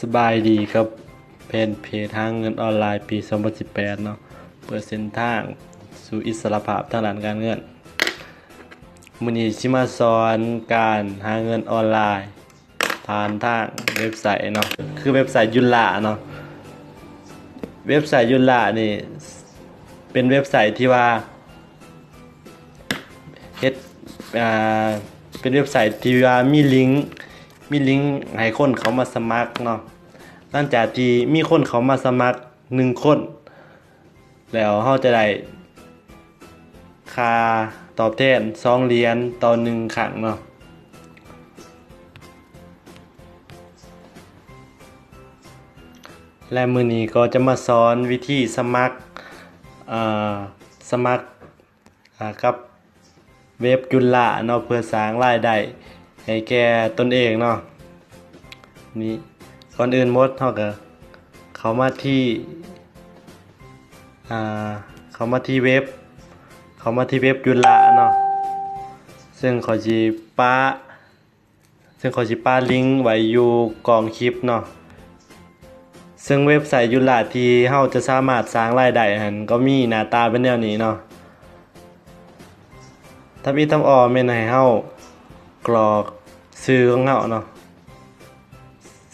สบายดีครับเพจทางเงินออนไลน์ปี2018เนาะเปิดเส้นทางสู่อิสรภาพทางด้านการเงินมื้อนี้สิมาสอนการหาเงินออนไลน์ผ่านทางเว็บไซต์เนาะคือเว็บไซต์ยุลาเนาะเว็บไซต์ยุลานี่เป็นเว็บไซต์ที่ว่าเฮ็ดเป็นเว็บไซต์ที่ว่ามีลิงก์ให้คนเขามาสมัครเนาะหลังจากที่มีคนเขามาสมัคร1คนแล้วเราจะได้ค่าตอบแทน2เหรียญต่อ1ครั้งเนาะและมื้อนี้ก็จะมาสอนวิธีสมัครกับเว็บยุลาเนาะเพื่อสร้างรายได้ให้แก่ตนเองเนาะนี่ก่อนอื่นหมดเฮาก็เข้ามาที่เว็บยุลาเนาะซึ่งขอสิป้าลิงก์ไว้อยู่กล่องคลิปเนาะซึ่งเว็บไซต์ยุลาที่เฮาจะสามารถสร้างรายได้หั่นก็มีหน้าตาเป็นแนวนี้เนาะทำอีทำออแม่นให้เฮากรอกชื่อของเฮาเนาะ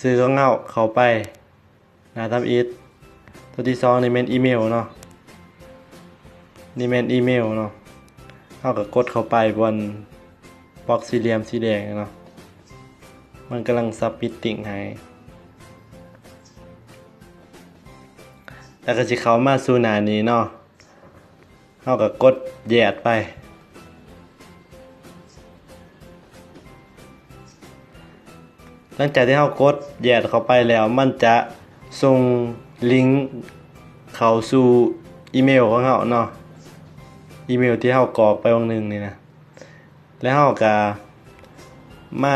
ชื่อของเฮาเข้าไปหน้าทำอีทตัวที่2นี่แม่นอีเมลเนาะนี่แม่นอีเมลเนาะเฮาก็กดเข้าไปบนบล็อกสี่เหลี่ยมสีแดงเนาะมันกำลังซับมิตติ้งให้แล้วก็สิเข้ามาสู่หน้านี้เนาะเฮาก็กดแยดไปหลังจากที่เรากดแยดเข้าไปแล้วมันจะส่งลิงก์เข้าสู่อีเมลของเราเนาะอีเมลที่เรากรอกไปวงหนึ่งนี่นะแล้วเราก็ม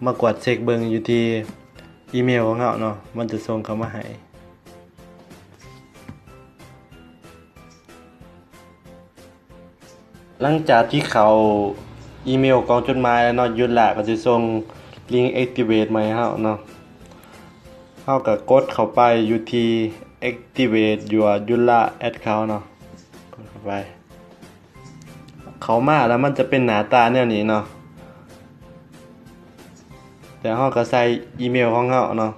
ากดเช็คเบิ่งอยู่ที่อีเมลของเราเนาะมันจะส่งเข้ามาให้หลังจากที่เขาอีเมลกล่องจดหมายแล้วเนาะยุลาก็สิส่งลิงก์ activate มาให้เฮาเนาะเฮาก็กดเข้าไปอยู่ที่ activate your Yulla account เนาะกดเข้าไปเข้ามาแล้วมันจะเป็นหน้าตาแนวนี้เนาะแต่เฮาก็ใส่อีเมลของเฮาเนาะ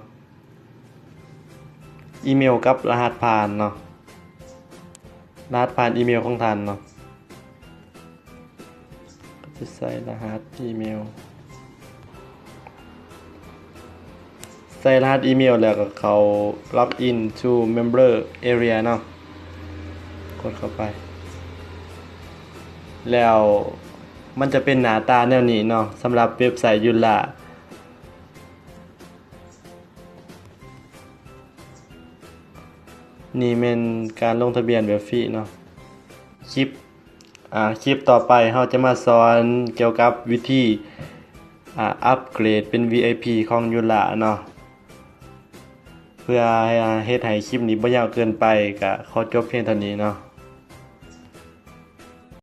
อีเมลกับรหัสผ่านเนาะรหัสผ่านอีเมลของท่านเนาะจะใส่รหัสอีเมลแล้วก็เขา log in to member area เนาะกดเข้าไปแล้วมันจะเป็นหน้าตาแนวนี้เนาะสำหรับเว็บไซต์ยุลานี่เป็นการลงทะเบียนแบบฟรีเนาะคลิปต่อไปเราจะมาสอนเกี่ยวกับวิธีอัปเกรดเป็น VIP ของยุลาเนาะเพื่อให้เฮ็ดให้คลิปนี้บ่ยาวเกินไปก็ขอจบเพียงเท่านี้เนาะ